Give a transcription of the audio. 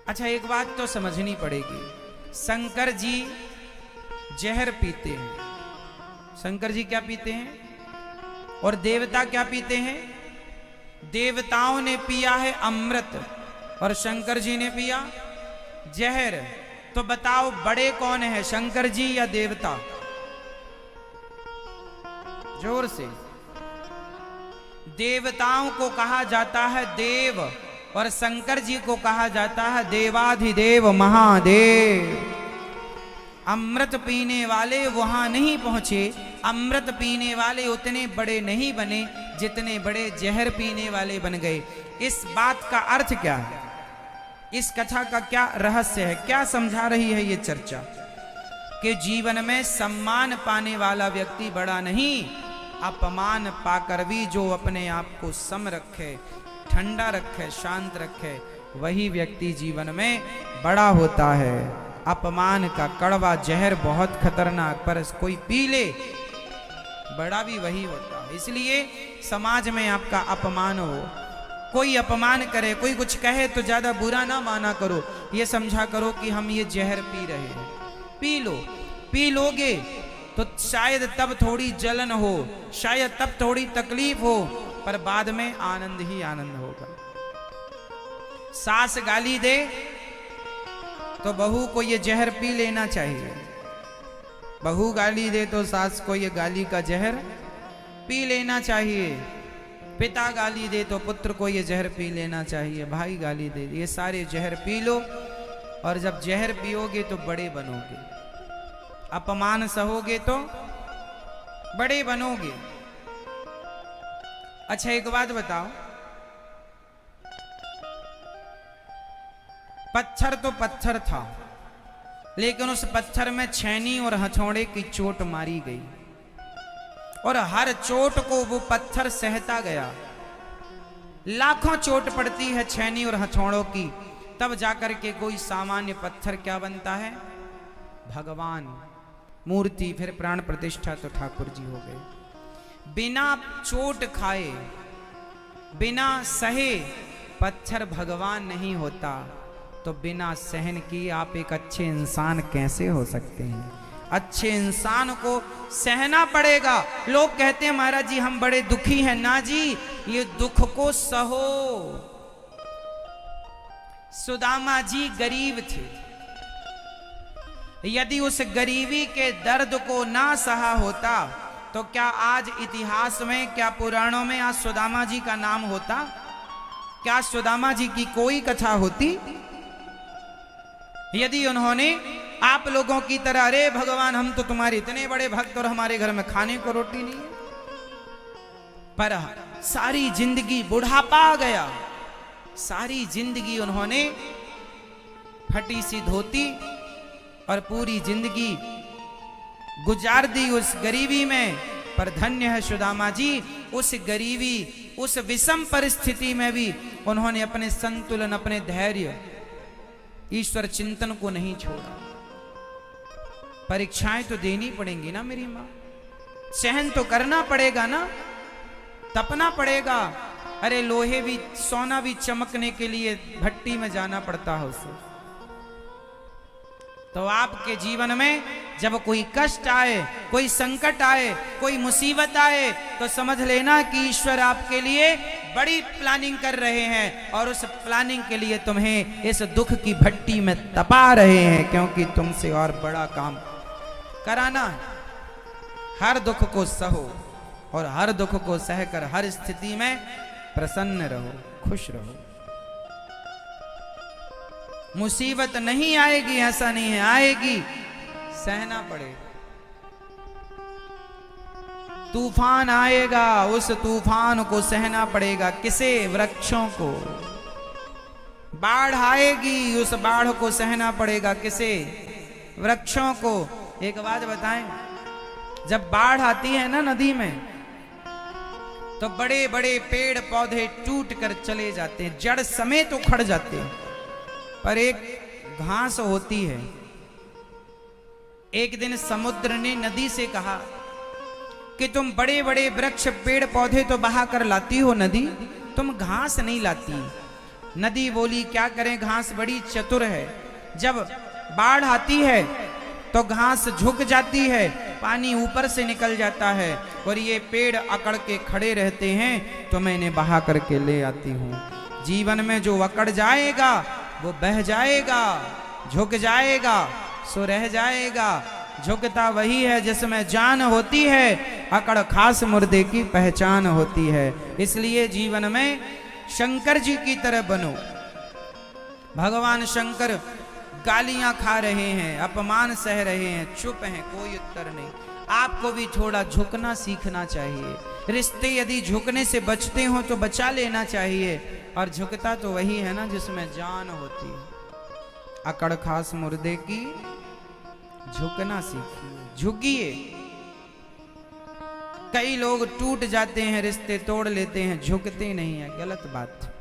अच्छा, एक बात तो समझनी पड़ेगी। शंकर जी जहर पीते हैं। शंकर जी क्या पीते हैं? और देवता क्या पीते हैं? देवताओं ने पिया है अमृत और शंकर जी ने पिया जहर। तो बताओ बड़े कौन है, शंकर जी या देवता? जोर से। देवताओं को कहा जाता है देव और शंकर जी को कहा जाता है देवाधिदेव महादेव। अमृत पीने वाले वहां नहीं पहुंचे, अमृत पीने वाले उतने बड़े नहीं बने जितने बड़े जहर पीने वाले बन गए। इस बात का अर्थ क्या है? इस कथा का क्या रहस्य है? क्या समझा रही है ये चर्चा? कि जीवन में सम्मान पाने वाला व्यक्ति बड़ा नहीं, अपमान पाकर भी जो अपने आप को सम रखे, ठंडा रखे, शांत रखे, वही व्यक्ति जीवन में बड़ा होता है। अपमान का कड़वा जहर बहुत खतरनाक, पर कोई पी ले बड़ा भी वही होता है। इसलिए समाज में आपका अपमान हो, कोई अपमान करे, कोई कुछ कहे तो ज्यादा बुरा ना माना करो, ये समझा करो कि हम ये जहर पी रहे हैं। पी लो, पी लोगे तो शायद तब थोड़ी जलन हो, शायद तब थोड़ी तकलीफ हो, पर बाद में आनंद ही आनंद होगा। सास गाली दे तो बहू को ये जहर पी लेना चाहिए। बहू गाली दे तो सास को ये गाली का जहर पी लेना चाहिए। पिता गाली दे तो पुत्र को ये जहर पी लेना चाहिए। भाई गाली दे, ये सारे जहर पी लो, और जब जहर पियोगे तो बड़े बनोगे। अपमान सहोगे तो बड़े बनोगे। अच्छा, एक बात बताओ, पत्थर तो पत्थर था, लेकिन उस पत्थर में छेनी और हथौड़े की चोट मारी गई, और हर चोट को वो पत्थर सहता गया। लाखों चोट पड़ती है छेनी और हथौड़ों की, तब जाकर के कोई सामान्य पत्थर क्या बनता है? भगवान, मूर्ति, फिर प्राण प्रतिष्ठा तो ठाकुर जी हो गए। बिना चोट खाए, बिना सहे पत्थर भगवान नहीं होता, तो बिना सहन किए आप एक अच्छे इंसान कैसे हो सकते हैं? अच्छे इंसान को सहना पड़ेगा। लोग कहते हैं महाराज जी हम बड़े दुखी हैं। ना जी, ये दुख को सहो। सुदामा जी गरीब थे, यदि उस गरीबी के दर्द को ना सहा होता तो क्या आज इतिहास में, क्या पुराणों में आज सुदामा जी का नाम होता? क्या सुदामा जी की कोई कथा होती? यदि उन्होंने आप लोगों की तरह, अरे भगवान हम तो तुम्हारे इतने बड़े भक्त और हमारे घर में खाने को रोटी नहीं है, पर सारी जिंदगी बुढ़ापा आ गया, सारी जिंदगी उन्होंने फटी सी धोती और पूरी जिंदगी गुजार दी उस गरीबी में। पर धन्य है सुदामा जी, उस गरीबी, उस विषम परिस्थिति में भी उन्होंने अपने संतुलन, अपने धैर्य, ईश्वर चिंतन को नहीं छोड़ा। परीक्षाएं तो देनी पड़ेंगी ना मेरी मां, सहन तो करना पड़ेगा ना, तपना पड़ेगा। अरे लोहे भी, सोना भी चमकने के लिए भट्टी में जाना पड़ता है उसे। तो आपके जीवन में जब कोई कष्ट आए, कोई संकट आए, कोई मुसीबत आए, तो समझ लेना कि ईश्वर आपके लिए बड़ी प्लानिंग कर रहे हैं, और उस प्लानिंग के लिए तुम्हें इस दुख की भट्टी में तपा रहे हैं, क्योंकि तुमसे और बड़ा काम कराना है। हर दुख को सहो और हर दुख को सहकर हर स्थिति में प्रसन्न रहो, खुश रहो। मुसीबत नहीं आएगी ऐसा नहीं है, आएगी, सहना पड़ेगा। तूफान आएगा, उस तूफान को सहना पड़ेगा। किसे? वृक्षों को। बाढ़ आएगी, उस बाढ़ को सहना पड़ेगा। किसे? वृक्षों को। एक बात बताएं, जब बाढ़ आती है ना नदी में, तो बड़े बड़े पेड़ पौधे टूट कर चले जाते हैं, जड़ समेत उखड़ जाते हैं, पर एक घास होती है। एक दिन समुद्र ने नदी से कहा कि तुम बड़े बड़े वृक्ष, पेड़ पौधे तो बहा कर लाती हो नदी, तुम घास नहीं लाती। नदी बोली क्या करें, घास बड़ी चतुर है, जब बाढ़ आती है तो घास झुक जाती है, पानी ऊपर से निकल जाता है और ये पेड़ अकड़ के खड़े रहते हैं, तो मैं इन्हें बहा करके ले आती हूँ। जीवन में जो अकड़ जाएगा वो बह जाएगा, झुक जाएगा सो रह जाएगा। झुकता वही है जिसमें जान होती है, अकड़ खास मुर्दे की पहचान होती है। इसलिए जीवन में शंकर जी की तरह बनो। भगवान शंकर गालियां खा रहे हैं, अपमान सह रहे हैं, चुप हैं, कोई उत्तर नहीं। आपको भी थोड़ा झुकना सीखना चाहिए। रिश्ते यदि झुकने से बचते हो तो बचा लेना चाहिए, और झुकता तो वही है ना जिसमें जान होती है। अकड़ खास मुर्दे की, झुकना सीखिए, झुकिए। कई लोग टूट जाते हैं, रिश्ते तोड़ लेते हैं, झुकते नहीं है, गलत बात।